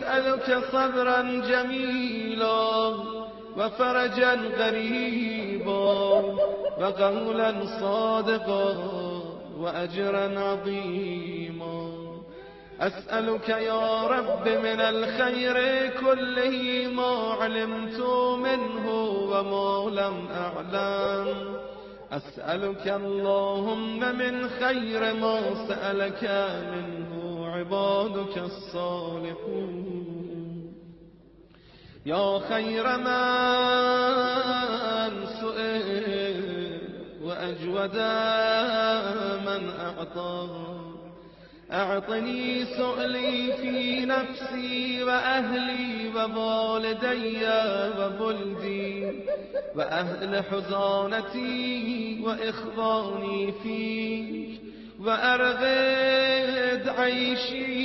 أسألك صبرا جميلا وفرجا قريبا وقولا صادقا وأجرا عظيما. أسألك يا رب من الخير كله ما علمت منه وما لم أعلم. أسألك اللهم من خير ما سألك منه عبادك الصالحون. يا خير من سئل وأجود من أعطى، أعطني سؤلي في نفسي وأهلي ووالدي وولدي وأهل حزانتي وإخواني فيك، وأرغد عيشي